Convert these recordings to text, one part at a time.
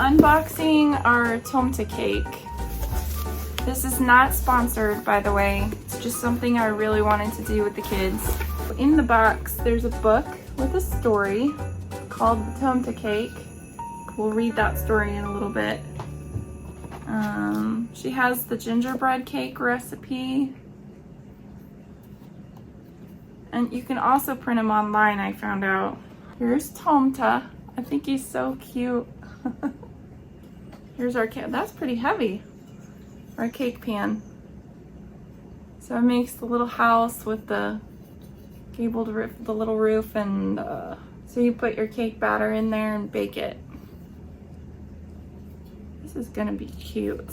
unboxing our Tomte Cake. This is not sponsored, by the way. It's just something I really wanted to do with the kids. In the box, there's a book with a story called the Tomte Cake. We'll read that story in a little bit. She has the gingerbread cake recipe. And you can also print them online, I found out. Here's Tomte. I think he's so cute. Here's our cake. That's pretty heavy. Our cake pan. So it makes the little house with the gabled roof, the little roof, and so you put your cake batter in there and bake it. This is gonna be cute.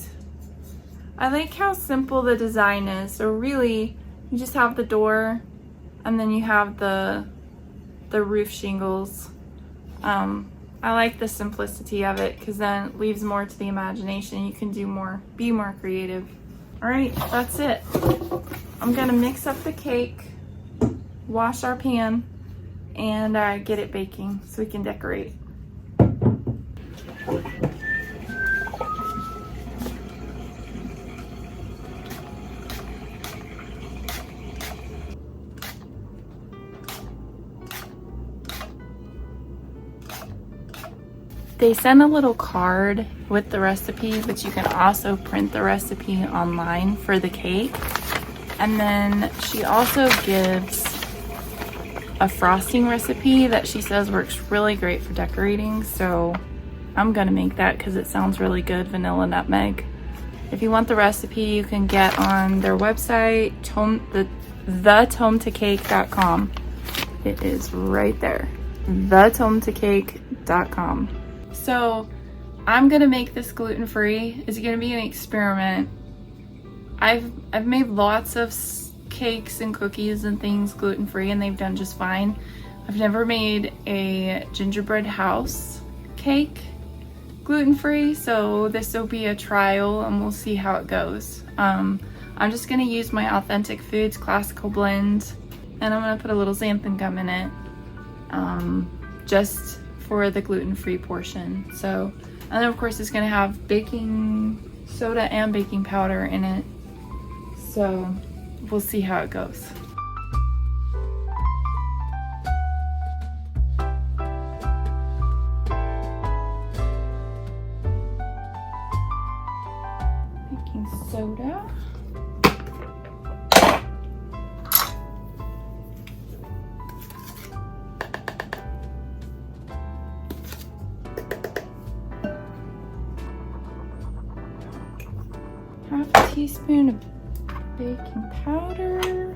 I like how simple the design is. So really, you just have the door, and then you have the roof shingles. I like the simplicity of it because then it leaves more to the imagination. You can do more, be more creative. All right, that's it. I'm gonna mix up the cake, wash our pan, and get it baking so we can decorate. They send a little card with the recipe, but you can also print the recipe online for the cake. And then she also gives a frosting recipe that she says works really great for decorating. So I'm gonna make that because it sounds really good, vanilla nutmeg. If you want the recipe, you can get on their website, thetomtecake.com. It is right there, thetomtecake.com. So I'm gonna make this gluten-free. It's gonna be an experiment. I've made lots of cakes and cookies and things gluten-free, and they've done just fine. I've never made a gingerbread house cake gluten-free, so this will be a trial and we'll see how it goes. I'm just gonna use my Authentic Foods classical blend, and I'm gonna put a little xanthan gum in it, just for the gluten-free portion. So, and then of course it's gonna have baking soda and baking powder in it. So we'll see how it goes. Baking soda. Half a teaspoon of baking powder.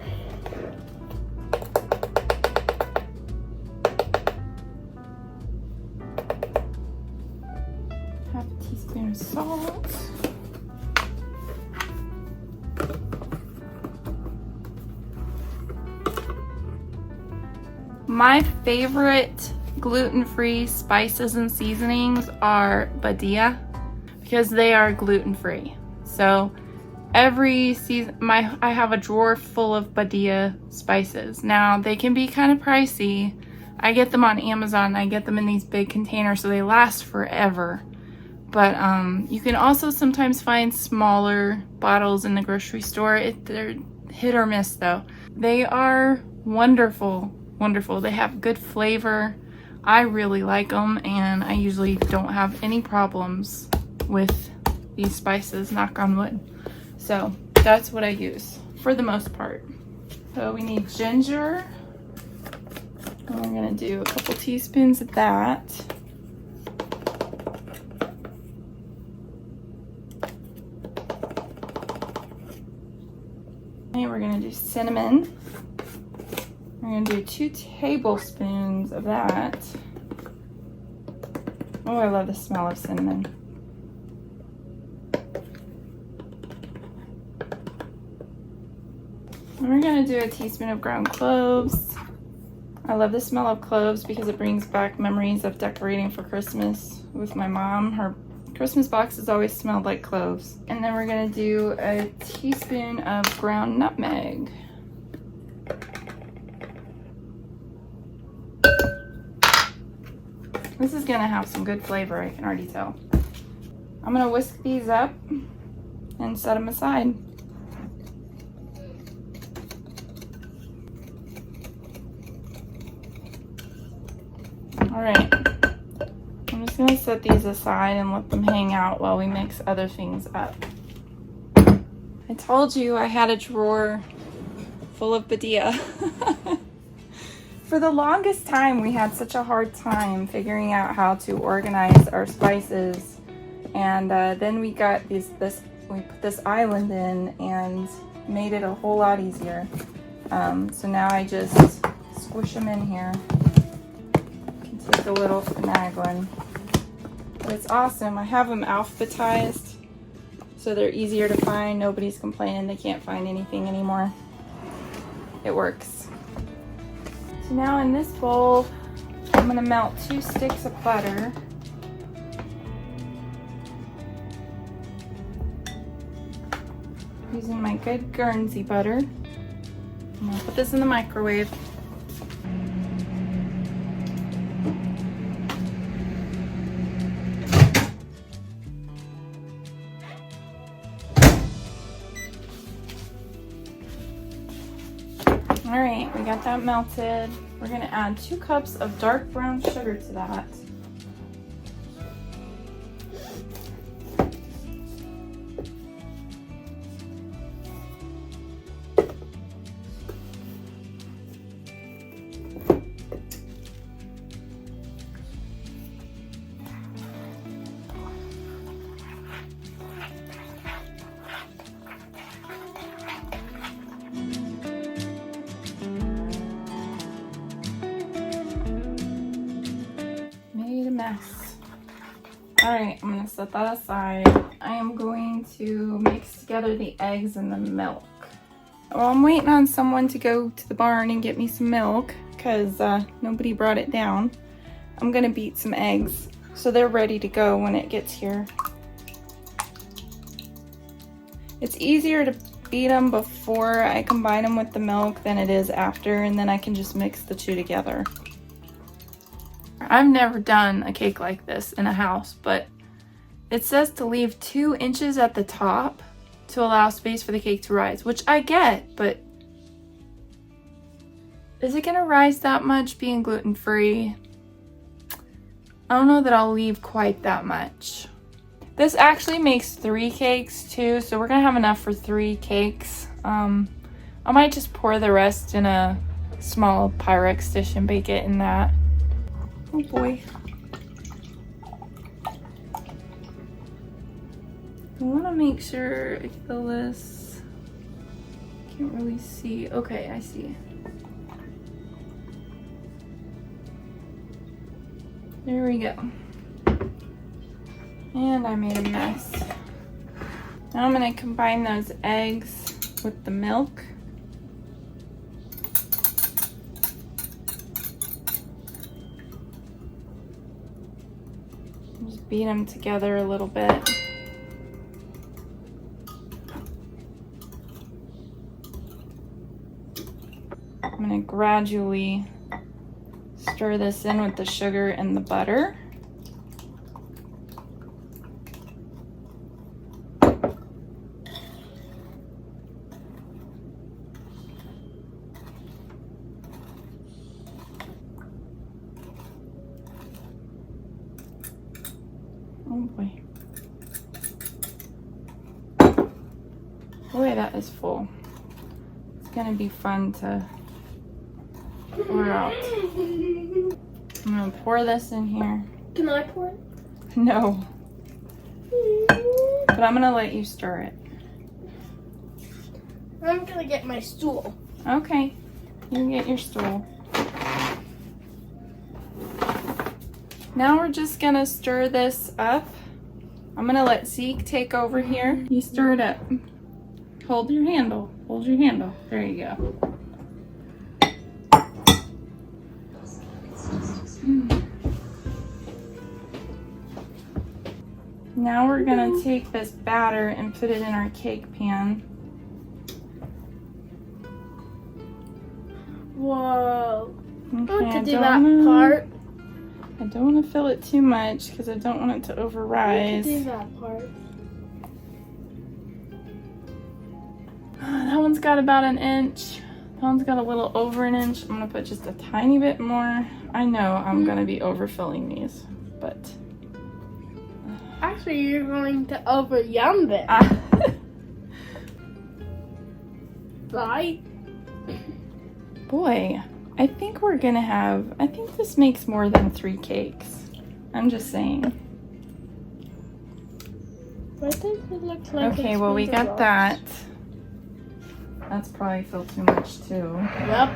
Half a teaspoon of salt. My favorite gluten-free spices and seasonings are Badia because they are gluten-free. So every season, I have a drawer full of Badia spices. Now they can be kind of pricey. I get them on Amazon. I get them in these big containers so they last forever. But you can also sometimes find smaller bottles in the grocery store. They're hit or miss though. They are wonderful, wonderful. They have good flavor. I really like them, and I usually don't have any problems with these spices, knock on wood. So that's what I use for the most part. So we need ginger. And we're gonna do a couple teaspoons of that. And we're gonna do cinnamon. We're gonna do 2 tablespoons of that. Oh, I love the smell of cinnamon. And we're gonna do a teaspoon of ground cloves. I love the smell of cloves because it brings back memories of decorating for Christmas with my mom. Her Christmas boxes always smelled like cloves. And then we're gonna do a teaspoon of ground nutmeg. This is gonna have some good flavor, I can already tell. I'm gonna whisk these up and set them aside. All right, I'm just gonna set these aside and let them hang out while we mix other things up. I told you I had a drawer full of badilla. For the longest time, we had such a hard time figuring out how to organize our spices, and then we got we put this island in and made it a whole lot easier. So now I just squish them in here. Can take a little finagling, but it's awesome. I have them alphabetized, so they're easier to find. Nobody's complaining they can't find anything anymore. It works. So now in this bowl, I'm gonna melt 2 sticks of butter. Using my good Guernsey butter. I'm gonna put this in the microwave. All right, we got that melted. We're gonna add 2 cups of dark brown sugar to that. Mess. All right, I'm gonna set that aside. I am going to mix together the eggs and the milk. Well, I'm waiting on someone to go to the barn and get me some milk because nobody brought it down. I'm gonna beat some eggs so they're ready to go when it gets here. It's easier to beat them before I combine them with the milk than it is after, and then I can just mix the 2 together. I've never done a cake like this in a house, but it says to leave 2 inches at the top to allow space for the cake to rise, which I get, but is it gonna rise that much being gluten-free? I don't know that I'll leave quite that much. This actually makes 3 cakes too, so we're gonna have enough for 3 cakes. I might just pour the rest in a small Pyrex dish and bake it in that. Oh boy. I want to make sure I fill this. Can't really see. Okay, I see. There we go. And I made a mess. Now I'm going to combine those eggs with the milk. Just beat them together a little bit. I'm going to gradually stir this in with the sugar and the butter. Oh boy. Boy, that is full. It's gonna be fun to pour out. I'm gonna pour this in here. Can I pour it? No. But I'm gonna let you stir it. I'm gonna get my stool. Okay. You can get your stool. Now we're just gonna stir this up. I'm gonna let Zeke take over here. You stir it up. Hold your handle. Hold your handle. There you go. Now we're gonna take this batter and put it in our cake pan. Whoa. Okay, I want to do that part. I don't want to fill it too much because I don't want it to overrise. Do that part. That one's got about an inch. That one's got a little over an inch. I'm gonna put just a tiny bit more. I know I'm gonna be overfilling these, but actually you're going to over yum it. Right? Boy, I think this makes more than 3 cakes. I'm just saying. Why does it look like Okay, it's well we the got rocks? that. That's probably filled too much too. Yep.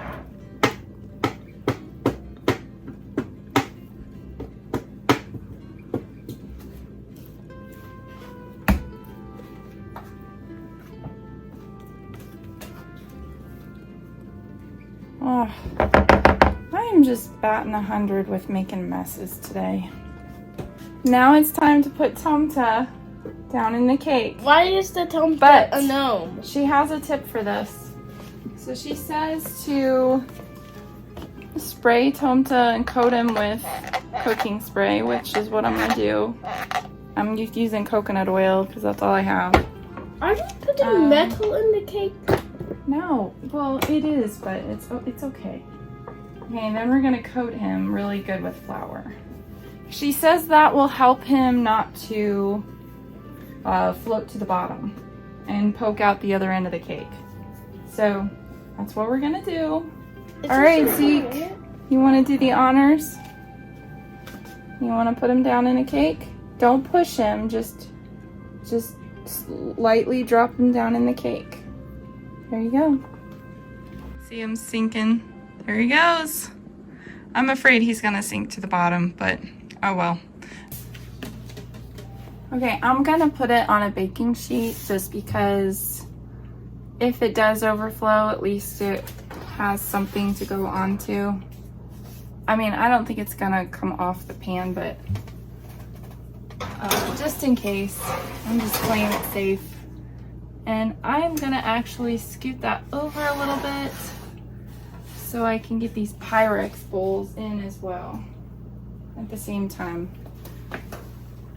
Oh, I am just batting 100 with making messes today. Now it's time to put Tomte down in the cake. Why is the Tomte But a gnome? she has a tip for this. So she says to spray Tomte and coat him with cooking spray, which is what I'm gonna do. I'm just using coconut oil because that's all I have. Are you putting metal in the cake? No, well it is, but it's okay. Okay, and then we're gonna coat him really good with flour. She says that will help him not to float to the bottom and poke out the other end of the cake. So that's what we're gonna do. All right, Zeke, you want to do the honors? You want to put him down in a cake? Don't push him, just lightly drop him down in the cake. There you go. See him sinking. There he goes. I'm afraid he's gonna sink to the bottom, but oh well. Okay, I'm gonna put it on a baking sheet just because if it does overflow, at least it has something to go onto. I mean, I don't think it's gonna come off the pan, but just in case, I'm just playing it safe. And I'm gonna actually scoot that over a little bit so I can get these Pyrex bowls in as well at the same time.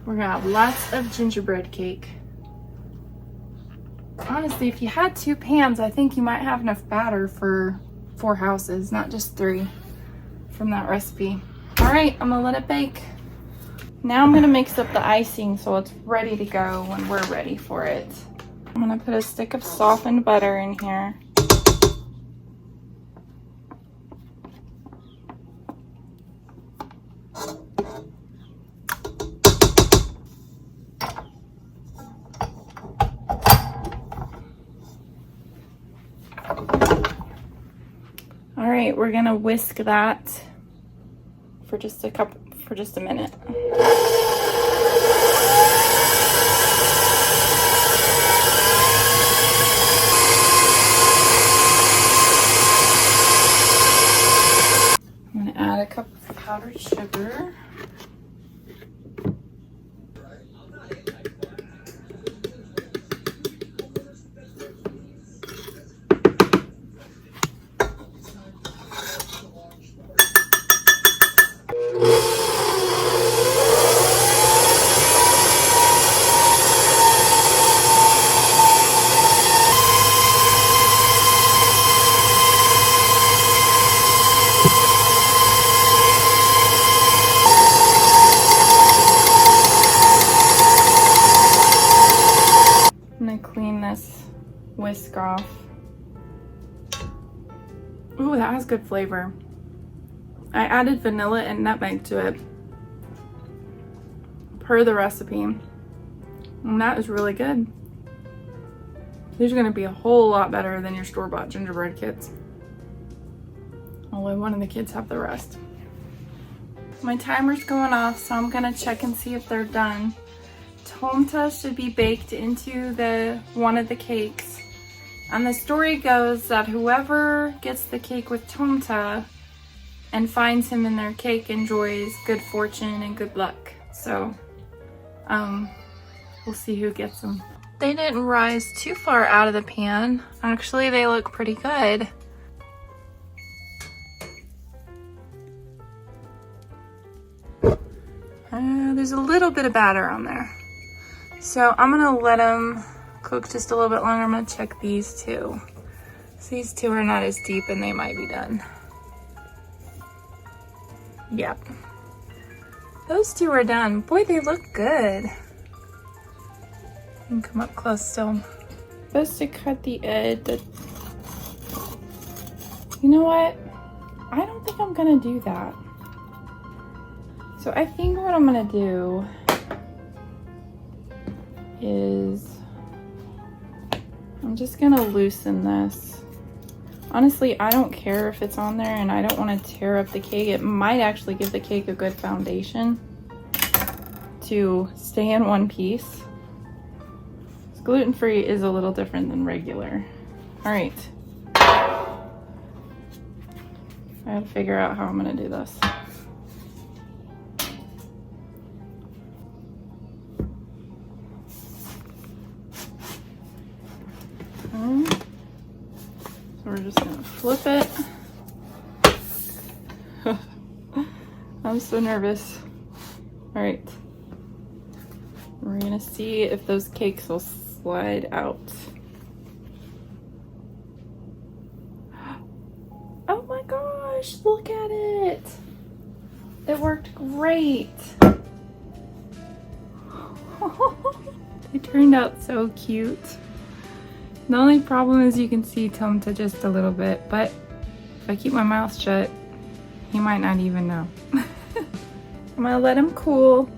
We're gonna have lots of gingerbread cake. Honestly, if you had 2 pans, I think you might have enough batter for 4 houses, not just 3 from that recipe. All right, I'm gonna let it bake. Now I'm gonna mix up the icing so it's ready to go when we're ready for it. I'm gonna put a stick of softened butter in here. All right, we're gonna whisk that for just a minute. I'm gonna add a cup of powdered sugar. I'm gonna clean this whisk off. Ooh, that has good flavor. I added vanilla and nutmeg to it per the recipe, and that is really good. These are gonna be a whole lot better than your store-bought gingerbread kits. I'll let one of the kids have the rest. My timer's going off, so I'm gonna check and see if they're done. Tomte should be baked into one of the cakes. And the story goes that whoever gets the cake with Tomte and finds him in their cake enjoys good fortune and good luck. So, we'll see who gets them. They didn't rise too far out of the pan. Actually, they look pretty good. there's a little bit of batter on there. So I'm gonna let them cook just a little bit longer. I'm gonna check these two. So these two are not as deep and they might be done. Yep. Those two are done. Boy, they look good. You can come up close still. Supposed to cut the edge. You know what? I don't think I'm gonna do that. So I think what I'm gonna do is I'm just gonna loosen this. Honestly, I don't care if it's on there and I don't want to tear up the cake. It might actually give the cake a good foundation to stay in one piece. Gluten-free is a little different than regular. All right. I gotta figure out how I'm gonna do this. So we're just gonna flip it. I'm so nervous. All right. We're gonna see if those cakes will slide out. Oh my gosh, look at it. It worked great. They turned out so cute. The only problem is you can see Tomte just a little bit, but if I keep my mouth shut, he might not even know. I'm gonna let him cool,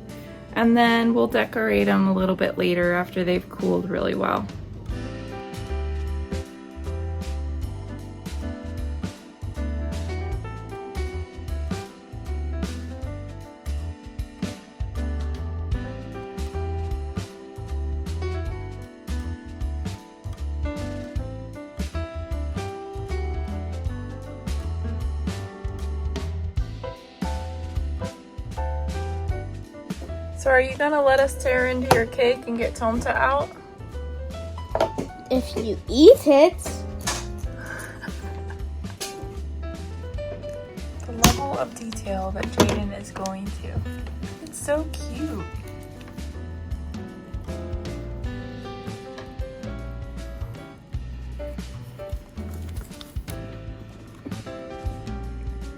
and then we'll decorate them a little bit later after they've cooled really well. So are you gonna let us tear into your cake and get Tomte out? If you eat it. The level of detail that Jaden is going to. It's so cute.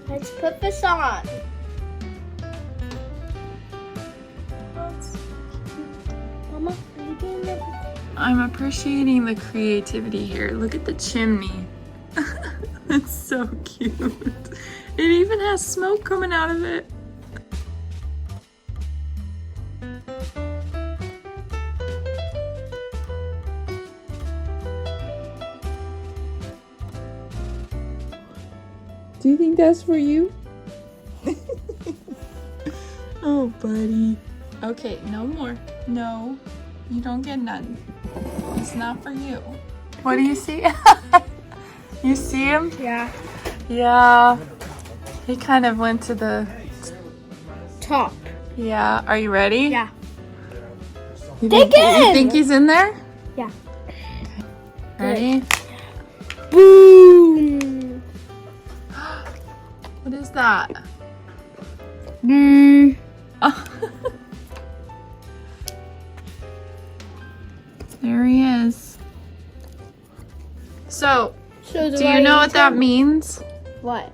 Let's put this on. Mama, are you doing that? I'm appreciating the creativity here. Look at the chimney. It's so cute. It even has smoke coming out of it. Do you think that's for you? Oh, buddy. Okay, no more. No, you don't get none. It's not for you. What do you see? You see him? Yeah. Yeah. He kind of went to the Top. Yeah. Are you ready? Yeah. You Dig think, in! You think he's in there? Yeah. Ready? Boom! What is that? There he is. So, do you know what that means? What?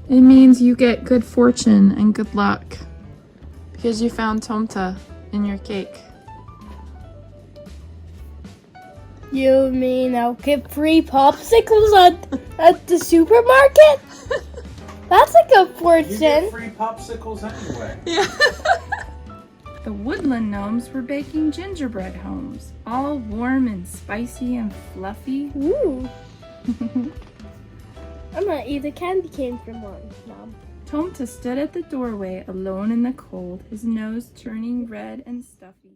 It means you get good fortune and good luck because you found Tomte in your cake. You mean I'll get free popsicles at the supermarket? That's a good fortune. You get free popsicles anyway. Yeah. The woodland gnomes were baking gingerbread homes, all warm and spicy and fluffy. Ooh. I'm gonna eat a candy cane from one, Mom. Tomte stood at the doorway alone in the cold, his nose turning red and stuffy.